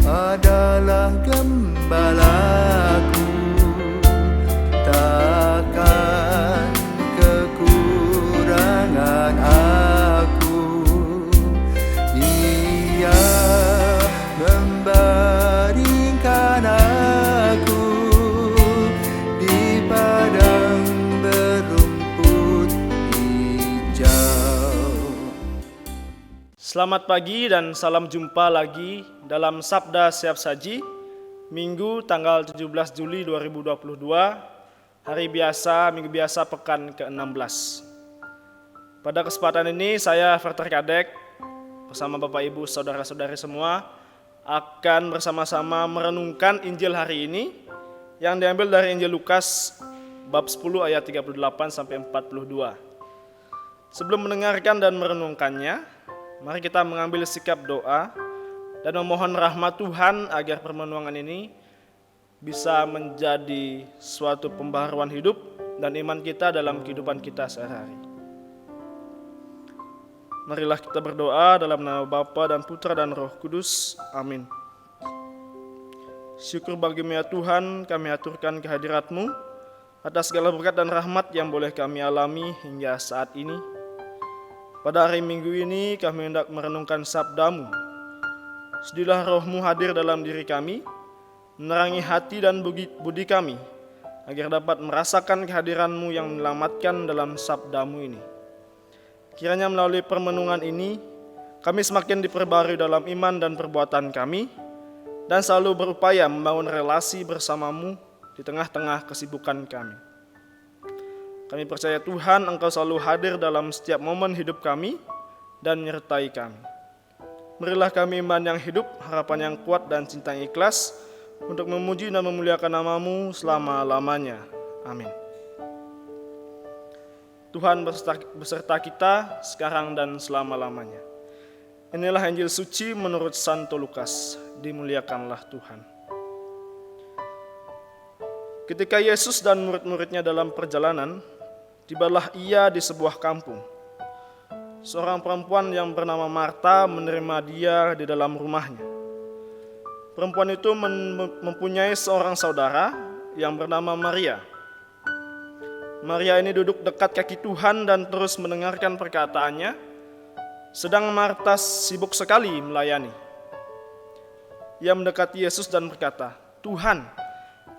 adalah gembalaku, takkan kekurangan aku. Ia membaringkan aku di padang berumput hijau. Selamat pagi dan salam jumpa lagi dalam Sabda Siap Saji, Minggu tanggal 17 Juli 2022, hari biasa, minggu biasa pekan ke-16. Pada kesempatan ini saya Verter Kadek bersama Bapak Ibu Saudara-saudari semua akan bersama-sama merenungkan Injil hari ini yang diambil dari Injil Lukas bab 10 ayat 38 sampai 42. Sebelum mendengarkan dan merenungkannya, mari kita mengambil sikap doa dan memohon rahmat Tuhan agar permenungan ini bisa menjadi suatu pembaharuan hidup dan iman kita dalam kehidupan kita sehari-hari. Marilah kita berdoa dalam nama Bapa dan Putra dan Roh Kudus. Amin. Syukur bagimu ya Tuhan, kami aturkan kehadirat-Mu atas segala berkat dan rahmat yang boleh kami alami hingga saat ini. Pada hari Minggu ini kami hendak merenungkan sabda-Mu. Sedilah Roh-Mu hadir dalam diri kami, menerangi hati dan budi kami, agar dapat merasakan kehadiran-Mu yang menyelamatkan dalam sabda-Mu ini. Kiranya melalui permenungan ini, kami semakin diperbarui dalam iman dan perbuatan kami, dan selalu berupaya membangun relasi bersama-Mu di tengah-tengah kesibukan kami. Kami percaya Tuhan Engkau selalu hadir dalam setiap momen hidup kami dan menyertai kami. Berilah kami iman yang hidup, harapan yang kuat dan cinta yang ikhlas untuk memuji dan memuliakan nama-Mu selama-lamanya. Amin. Tuhan beserta kita sekarang dan selama-lamanya. Inilah Injil suci menurut Santo Lukas. Dimuliakanlah Tuhan. Ketika Yesus dan murid-muridnya dalam perjalanan, tibalah ia di sebuah kampung. Seorang perempuan yang bernama Marta menerima dia di dalam rumahnya. Perempuan itu mempunyai seorang saudara yang bernama Maria. Maria ini duduk dekat kaki Tuhan dan terus mendengarkan perkataannya, sedang Marta sibuk sekali melayani. Ia mendekati Yesus dan berkata, "Tuhan,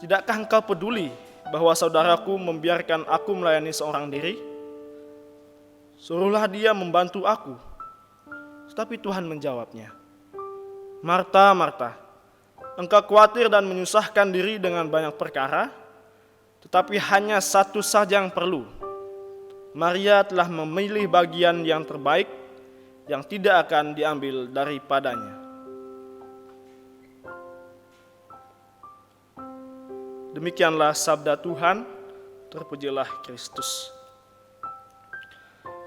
tidakkah Engkau peduli bahwa saudaraku membiarkan aku melayani seorang diri? Suruhlah dia membantu aku." Tetapi Tuhan menjawabnya, "Marta, Marta, engkau khawatir dan menyusahkan diri dengan banyak perkara, tetapi hanya satu saja yang perlu. Maria telah memilih bagian yang terbaik, yang tidak akan diambil daripadanya." Demikianlah sabda Tuhan, terpujilah Kristus.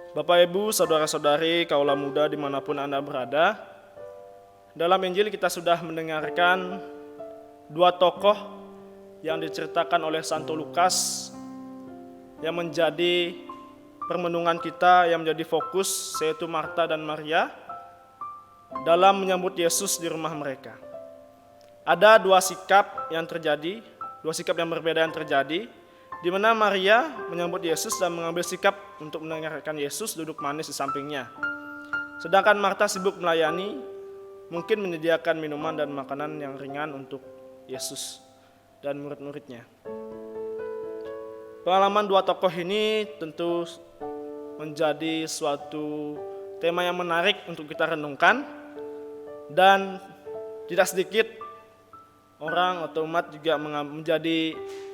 Bapak Ibu, saudara-saudari, kaula muda dimanapun Anda berada, dalam Injil kita sudah mendengarkan dua tokoh yang diceritakan oleh Santo Lukas yang menjadi permenungan kita, yang menjadi fokus, yaitu Marta dan Maria dalam menyambut Yesus di rumah mereka. Ada dua sikap yang berbeda yang terjadi, di mana Maria menyambut Yesus dan mengambil sikap untuk mendengarkan Yesus duduk manis di sampingnya. Sedangkan Marta sibuk melayani, mungkin menyediakan minuman dan makanan yang ringan untuk Yesus dan murid-muridnya. Pengalaman dua tokoh ini tentu menjadi suatu tema yang menarik untuk kita renungkan, dan tidak sedikit orang atau umat juga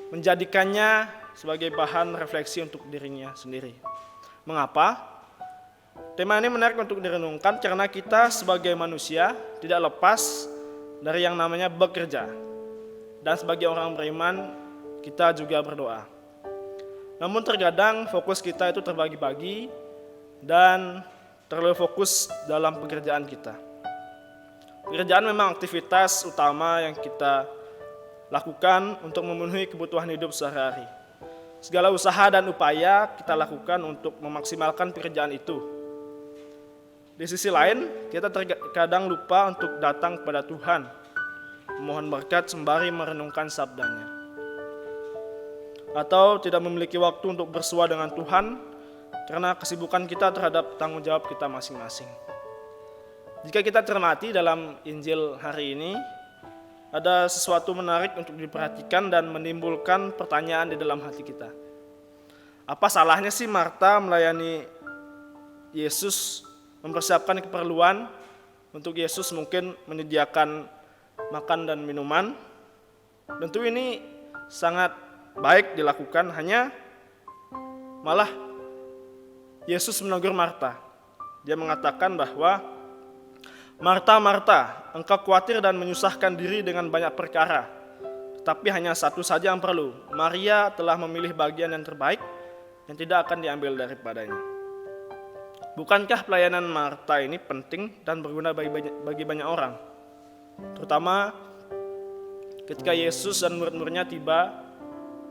menjadikannya sebagai bahan refleksi untuk dirinya sendiri. Mengapa? Tema ini menarik untuk direnungkan karena kita sebagai manusia tidak lepas dari yang namanya bekerja. Dan sebagai orang beriman, kita juga berdoa. Namun terkadang fokus kita itu terbagi-bagi dan terlalu fokus dalam pekerjaan kita. Pekerjaan memang aktivitas utama yang kita lakukan untuk memenuhi kebutuhan hidup sehari-hari. Segala usaha dan upaya kita lakukan untuk memaksimalkan pekerjaan itu. Di sisi lain, kita terkadang lupa untuk datang kepada Tuhan memohon berkat sembari merenungkan sabdanya. Atau tidak memiliki waktu untuk bersua dengan Tuhan karena kesibukan kita terhadap tanggung jawab kita masing-masing. Jika kita cermati dalam Injil hari ini, ada sesuatu menarik untuk diperhatikan dan menimbulkan pertanyaan di dalam hati kita. Apa salahnya sih Marta melayani Yesus, mempersiapkan keperluan untuk Yesus, mungkin menyediakan makan dan minuman? Tentu ini sangat baik dilakukan, hanya malah Yesus menegur Marta. Dia mengatakan bahwa, "Marta, Marta, engkau khawatir dan menyusahkan diri dengan banyak perkara, tetapi hanya satu saja yang perlu. Maria telah memilih bagian yang terbaik yang tidak akan diambil daripadanya." Bukankah pelayanan Marta ini penting dan berguna bagi banyak orang? Terutama ketika Yesus dan murid-muridnya tiba,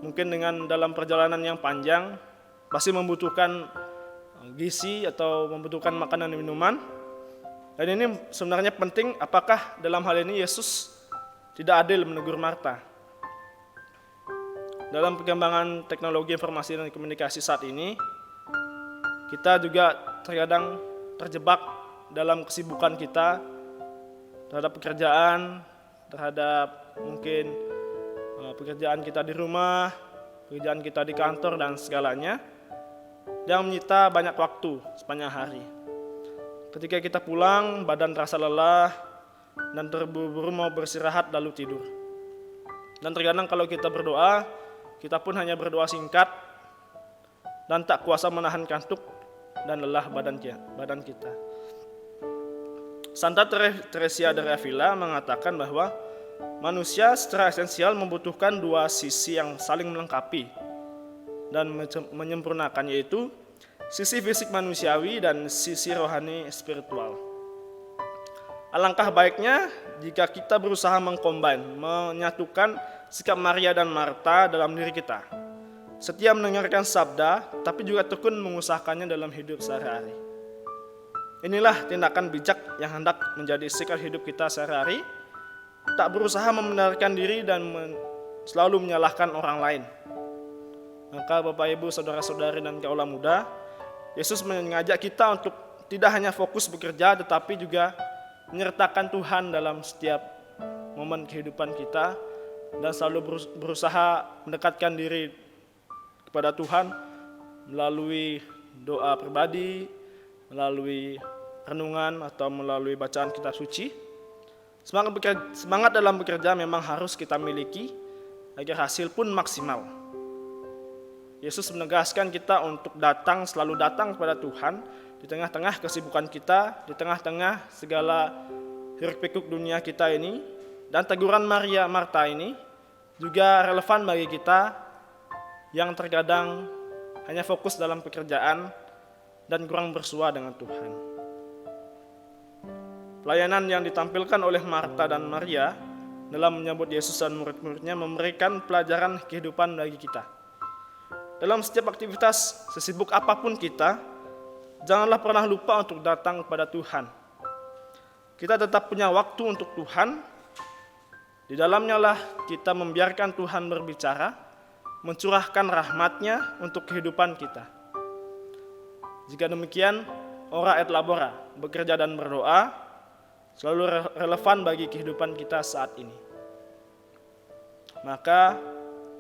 mungkin dengan dalam perjalanan yang panjang, pasti membutuhkan gizi atau membutuhkan makanan dan minuman. Dan ini sebenarnya penting. Apakah dalam hal ini Yesus tidak adil menegur Marta? Dalam perkembangan teknologi informasi dan komunikasi saat ini, kita juga terkadang terjebak dalam kesibukan kita terhadap pekerjaan, terhadap mungkin pekerjaan kita di rumah, pekerjaan kita di kantor dan segalanya, yang menyita banyak waktu sepanjang hari. Ketika kita pulang, badan terasa lelah dan terburu-buru mau beristirahat lalu tidur. Dan terkadang kalau kita berdoa, kita pun hanya berdoa singkat dan tak kuasa menahan kantuk dan lelah badan kita. Santa Teresia dari Avila mengatakan bahwa manusia secara esensial membutuhkan dua sisi yang saling melengkapi dan menyempurnakan, yaitu sisi fisik manusiawi dan sisi rohani spiritual. Alangkah baiknya jika kita berusaha menyatukan sikap Maria dan Marta dalam diri kita. Setia mendengarkan sabda, tapi juga tekun mengusahakannya dalam hidup sehari-hari. Inilah tindakan bijak yang hendak menjadi sikap hidup kita sehari-hari. Tak berusaha membenarkan diri dan selalu menyalahkan orang lain. Maka Bapak Ibu, saudara-saudari dan kaula muda, Yesus mengajak kita untuk tidak hanya fokus bekerja, tetapi juga menyertakan Tuhan dalam setiap momen kehidupan kita dan selalu berusaha mendekatkan diri kepada Tuhan melalui doa pribadi, melalui renungan atau melalui bacaan kitab suci. Semangat dalam bekerja memang harus kita miliki agar hasil pun maksimal. Yesus menegaskan kita untuk selalu datang kepada Tuhan di tengah-tengah kesibukan kita, di tengah-tengah segala hiruk-pikuk dunia kita ini. Dan teguran Maria Marta ini juga relevan bagi kita yang terkadang hanya fokus dalam pekerjaan dan kurang bersua dengan Tuhan. Pelayanan yang ditampilkan oleh Marta dan Maria dalam menyambut Yesus dan murid-muridnya memberikan pelajaran kehidupan bagi kita. Dalam setiap aktivitas, sesibuk apapun kita, janganlah pernah lupa untuk datang kepada Tuhan. Kita tetap punya waktu untuk Tuhan. Di dalamnya lah kita membiarkan Tuhan berbicara, mencurahkan rahmat-Nya untuk kehidupan kita. Jika demikian, ora et labora, bekerja dan berdoa, selalu relevan bagi kehidupan kita saat ini. Maka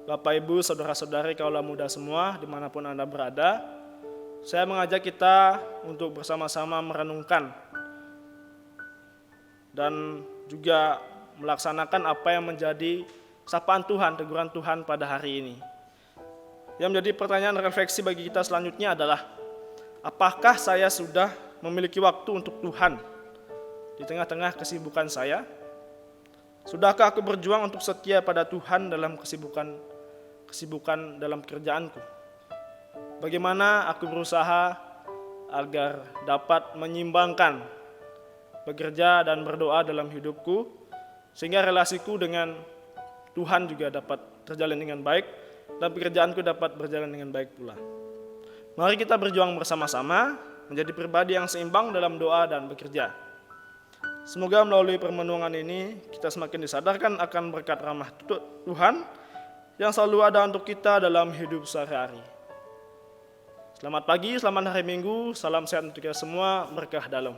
Bapak Ibu, saudara-saudari kaula muda semua dimanapun Anda berada, saya mengajak kita untuk bersama-sama merenungkan dan juga melaksanakan apa yang menjadi sapaan Tuhan, teguran Tuhan pada hari ini. Yang menjadi pertanyaan refleksi bagi kita selanjutnya adalah, apakah saya sudah memiliki waktu untuk Tuhan di tengah-tengah kesibukan saya? Sudahkah aku berjuang untuk setia pada Tuhan dalam kesibukan dalam pekerjaanku? Bagaimana aku berusaha agar dapat menyimbangkan bekerja dan berdoa dalam hidupku, sehingga relasiku dengan Tuhan juga dapat terjalin dengan baik dan pekerjaanku dapat berjalan dengan baik pula. Mari kita berjuang bersama-sama menjadi pribadi yang seimbang dalam doa dan bekerja. Semoga melalui permenungan ini kita semakin disadarkan akan berkat rahmat Tuhan yang selalu ada untuk kita dalam hidup sehari-hari. Selamat pagi, selamat hari Minggu, salam sehat untuk kita semua, berkah dalam.